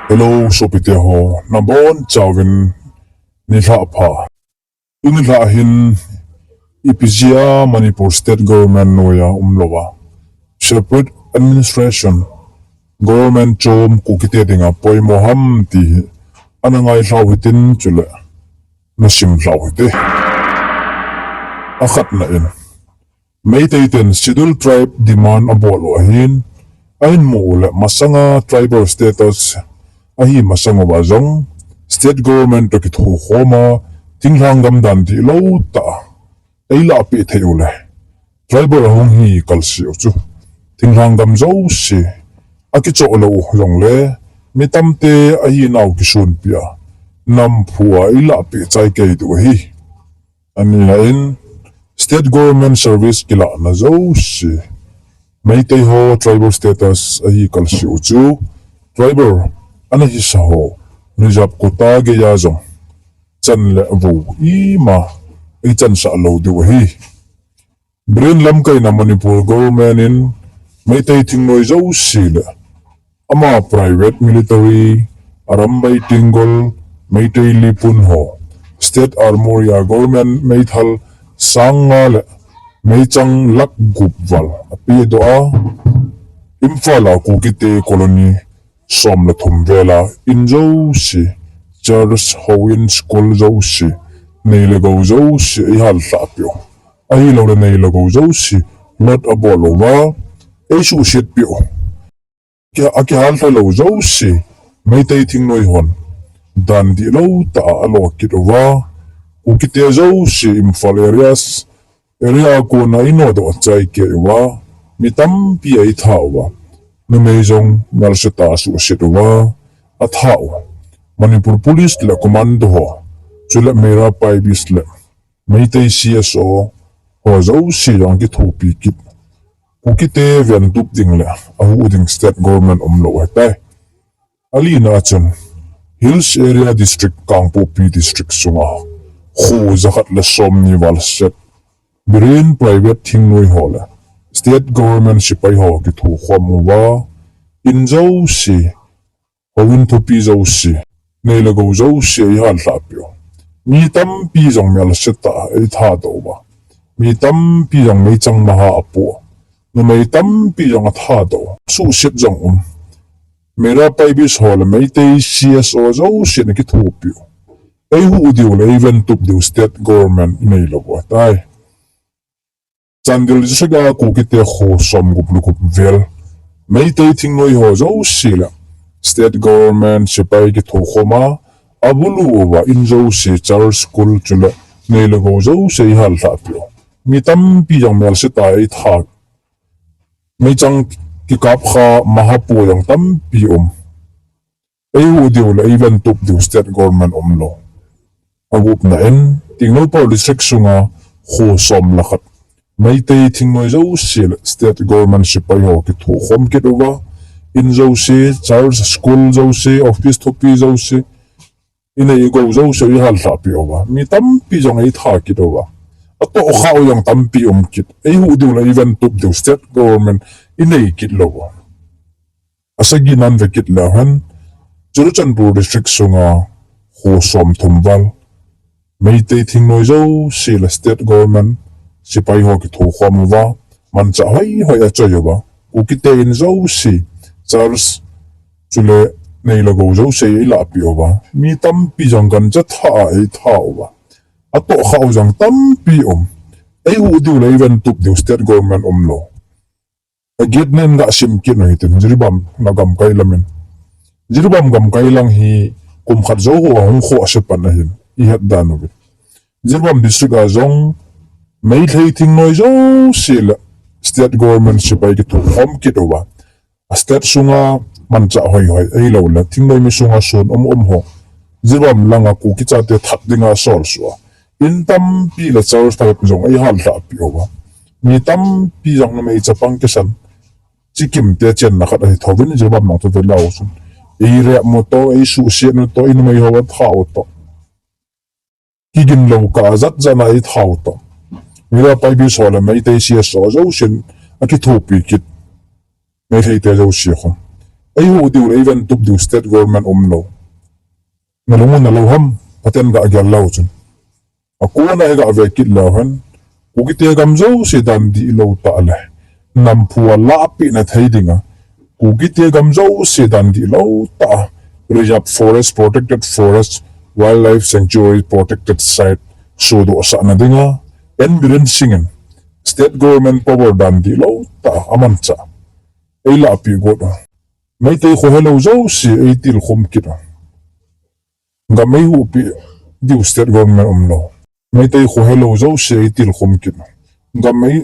Hello, sopite ho. Nabon chawin nila pa. Nila hin ipizia Manipur State Government noya umlowa. Separate administration. Government chom kukite dinga poimo ham ti anangay lawitin chule. Nasim lawite. Akat na in. May taiten scheduled tribe demand abolo ahin. Ahin mo ule masanga tribal status ahi masanga wazong state government to kit homa tinghangam dan di lo ta ay lapi ule tribal hong hi kalsi uchu tinghangam zo si akicho lo yong le mitamte ahi naw kisun pia nam phua ay lapi chai ke du hi ani na in state government service kila na zo si may ho tribal status ahi kalsi uchu tribal ana hi saho rizab kota ge ya zong chan le vu ima ai chan sa lo de hi brin lam kai na Manipur government in mai tai thing noi zo sil ama private military arambai tingol mai tai lipun ho state armoria government mai thal sangal mai chang lak gup wal api do a imphal a kukite colony som la thum vela in zo si church hoin school zo si nei le go zo si I hal sapyo ai lo le nei le go zo si lot abolo wa e su shit pyo kya aki hal lo zo si mai tai thing noi hon dan di lo ta alo kit wa ukite zo si imphal area ko na ino do chai ke wa mitam pi ai thawa na may zong narsita su sitwa at hao Manipur Police la komando ho chula mera pai bisle may tay CSO ho zo siyang kithupi kit kukite ven tup ding le ahu ding state government umlo tay alina achun Hills Area District Kangpo P District sunga khu zakat la som ni wal set birin private thing noi hola state government sipai ho ki thu khom wa in zo si howin to pi zo si nei la go zo si hal la pyo mi tam pi zong mel seta ai tha do ba mi tam pi zong mei chang ma ha apo na mei tam pi zong tha do su sip zong mera pai bis hol mei te CSO zo si na ki thu pyo ai hu diu le even tup diu state government nei lo ba tai Chandil siga kukite ho som gup vel may tay ting noi ho zo sila state government sipai ki thu khoma abulu wa in zo si church school chula nei lo go zo se hal ta pyo mi tam pi jang mel se tai tha mai chang ki kap kha mahapu yang tam pi ai hu diu la even tup diu state government lo agup na en ting no por district sunga ho som la khat may tay ting noi zo sil state government sipai ho ki thu khom ki do in zo si church school zo si office to pi zo si in ei go zo se hal ta pi wa mi tam pi jong ei tha ki do ato khaw yang tam pi kit ei hu du la even tup du state government in ei kit lo asagi nan ve kit la han Churchanpur district sunga ho som thumwal may tay ting noi zo sil state government sipai ho ki thu khom wa man cha hoi a choyo ba ukite in zo si charles chule nei lo go zo se la pi wa mi tam pi jong kan cha tha ai tha wa ato khaw jang tam pi ai hu du le even tup du state government lo agit nen ga sim ki no hitin jiribam na gam kai lamen jiribam gam kai lang hi kum khat zo ho hong kho asepan na hin I het danu jiribam district a zong may thay ting noi zo sila state government sipai ki thu khom ki do ba state sunga man cha hoi ai lo la ting noi mi sunga son ho ziram langa ku ki cha te thak dinga sol so in tam pi la char ta jong ai hal ta pi wa mi tam pi jong na mai cha pang ke san chi kim te chen na khat ai thobin ziram nang to ve lao sun ei re mo to ei su se no to in mai ho wa thau to ki gin lo ka zat jana ai thau to mira pai bi so la mai te CSO zo sin aki thu pi kit mai thei te zo si khom ai hu diu le even tup diu state government lo na lungun na lo ham paten ga agyal lo chun aku na ga ve kit lo han ku ki te gam zo se dan di lo ta le nam phua la pi na thai dinga ku ki te gam zo se dan di lo ta reserve forest protected forest wildlife sanctuary protected site so do sa na dinga en biren singen state government power dan di lo ta aman cha ei la pi go do mai te kho hello zo se ei til khom kit ga mai hu pi diu state government lo mai te kho hello zo se ei til khom kit ga mai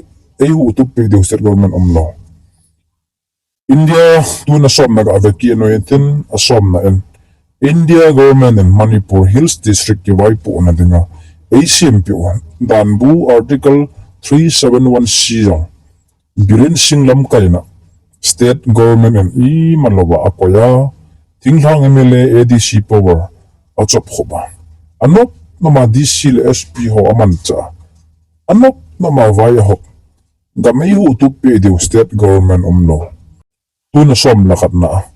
ei hu tu pi diu state government lo India tu na som na ga aveki no eten asom na en India government in Manipur Hills district ki waipu na dinga ACMP dan bu article 371C birin singlam kaina state government and I maloba akoya tinglang MLA ADC power achop khoba anop nama DC le SP ho amancha anop nama vai ho gamai hu tu pe de state government lo tu na som lakat na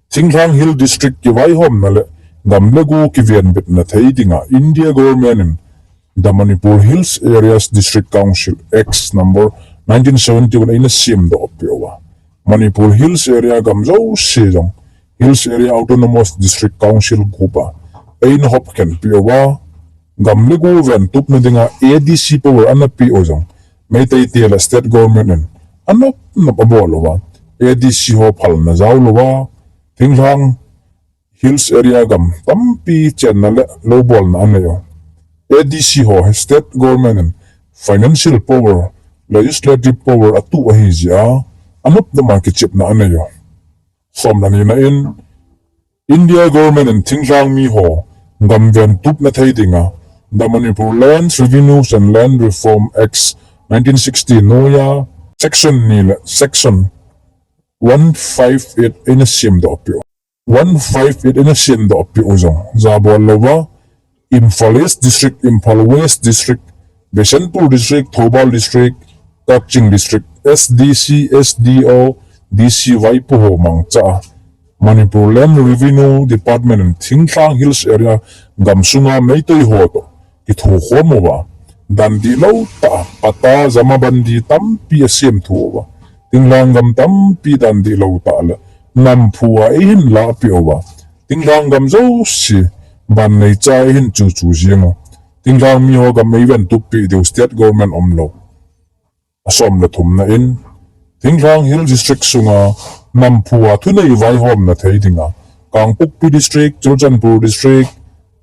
tinglang hill district ki vai hom na le gam legu ki vian bit na thai dinga India government in the Manipur Hills Areas District Council X number 1971 in a sim do opiowa Manipur Hills Area Gamzo Sejong Hills Area Autonomous District Council Gupa Ain Hopken Piowa Gamligu Ven Tup Nadinga ADC Power Anapi Ozong Maytay Tela State Government in Anop Napabolowa ADC Hop Hal Nazaulowa Tinglang Hills Area Gam Tampi Channel Lobol na Anayo ADC Ho State Government in Financial Power Legislative Power Atu Ahizia Anop the market chip na anayo. Som na nina in India government and Tinglang mi ho gamven tup na thai dinga the Manipur Lands Revenues and Land Reform Acts 1960 noya section 158 in a sim do opio 158 in a sim do opio uzong zabol lova Imphal East District Imphal West District Beshanpur District Thobal District Kaching District SDC, SDO, DC Waipu ho mangcha Manipur Land Revenue Department in Tinglang Hills area gamsunga meitoi ho to kithu khomo wa dan di lo ta pata zama bandi tampi asem thu wa Tinglang gam tampi dan di lo ta le nam phua in la pi wa Tinglang gam zo si ban nei cha hin chu chu jingo Tinglang mi ho gam even tu pi de state government lo asom na thum na in Tinglang Hill District sunga Namphua thunei vai hom na thei dinga Kangpukpi District Churchanpur District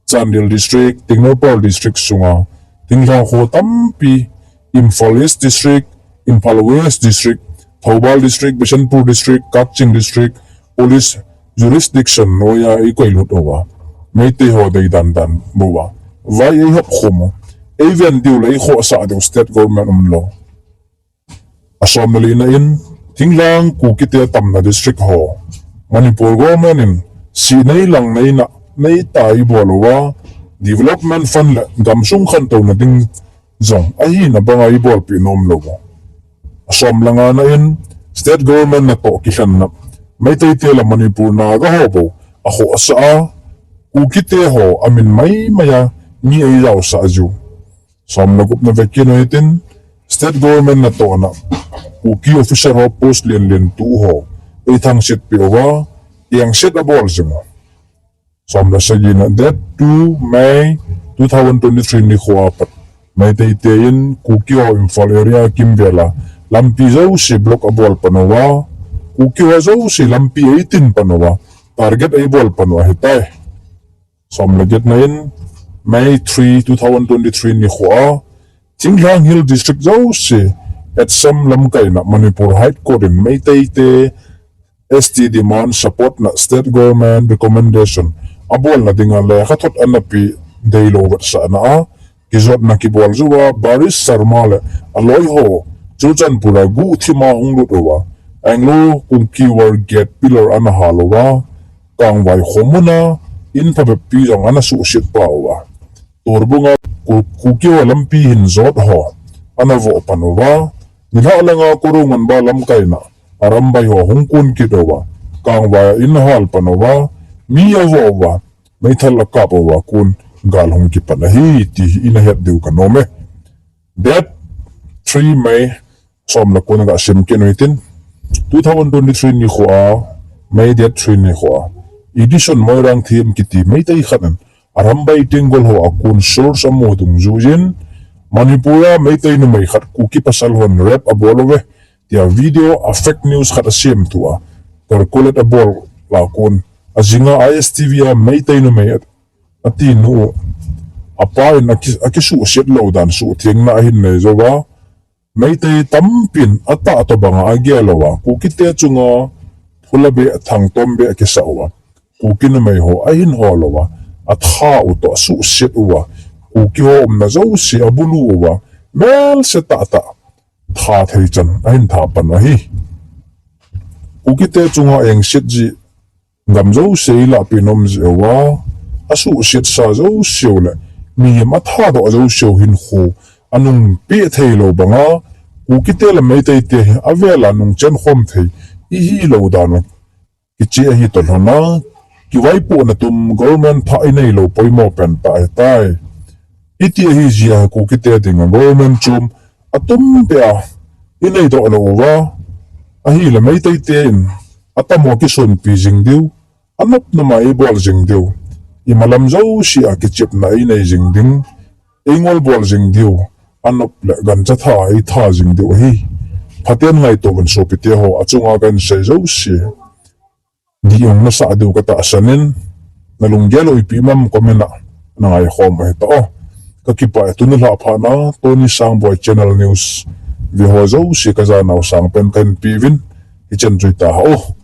Chandil District Tingnopal District sunga Tinglang ho tampi Imphal East District Imphal West District Thobal District Bishanpur District Kaching District Police Jurisdiction noya ikoi lutowa meite ho dei dan bowa vai ei hop khomo even diu lei kho sa de state government lo asom na in Tinglang Kuki-people tamna district ho Manipur government in si nei lang nei tai bolowa development fund la gamsung khan to na ding zong ai na banga I bol pi nom logo asom langa na in state government na to kishan na mai tai tela Manipur na ga hobo akhoh asa Kuki-people ho amin mai maya ni ai yaw sa ju som lagup na vekino itin state government na to na Kuki officer ho post len tu ho ei thang sit piwa yang set a ball jemo som na sagina that 2 May 2023 ni khuapat mai tei tein Kuki ho Imphal area Kimvela lampi zo si block a ball panawa Kuki ho zo si lampi 18 panawa target ai ball panawa hitai som laget na in May 3 2023 ni khua Tinglang Hill District zo si at some lamkay na Manipur High Court in Maytay te ST demand support na state government recommendation abol na dinga le khatot anapi daylo wat sa na kizot na kibol zuwa baris sarmale aloy ho chuchan pura gu thima hungluwa anglo kung keyword get pillar ana halowa kang wai khomuna in pa pi jong ana su shit pawa torbunga kuki lampi hin zot ho ana vo panova nila langa kurungan ba lam kaina arambay ho hungkun kidowa kang wa in hal panawa mi awa mai thal ka wa kun gal hong ki panahi ti in het deu kanome that 3 May som la kun ga sim ke noitin 2023 ni khwa May that 3 ni khwa edition moirang thim kiti mai tai khanan arambai tengol ho akun source amodung jujin Manipura mai tai nu mai khat kuki pasal hon rap abolowe tia video a fake news khat asim tua kalkulet abol la kun azinga ISTV mai tai nu mai ati nu apa in akisu set lo dan su thing na hin nei zowa mai tai tampin ata to banga agelawa kuki te chunga phulabe thang tombe akisawa kuki nu mai ho ahin holowa atha u to su set uwa kuki ho na zo si abulu wa mel se ta tha thei chan ahin tha pan hi kuki te chunga eng sit ji ngam zo se la pinom je wa asu sit sa zo siole mi ma tha do zo sio hin khu anung pi thei lo banga kuki te la mai te avela nung chen khom thei hi lo dan ki che hi to na ki vai pu na tum government pha nei lo poimo pen ta tai iti hi zia kuki te ding government chum atum bia inei do lo wa a hi la mai tai ten atamo ki son pi jing diu anop na mai bol jing diu I malam zo si a ki chip na inei jing ding ingol bol jing diu anop le gan cha tha I tha jing diu hi phaten ngai to ban so pi te ho achunga gan se zo si di yong na sa diu ka ta sanin na lunggelo I pi mam komena na ngai khom he to kakipa tunula phana Tony Sangboy Channel News vi ho zo si ka za naw sang pen kan pivin I chen juita ho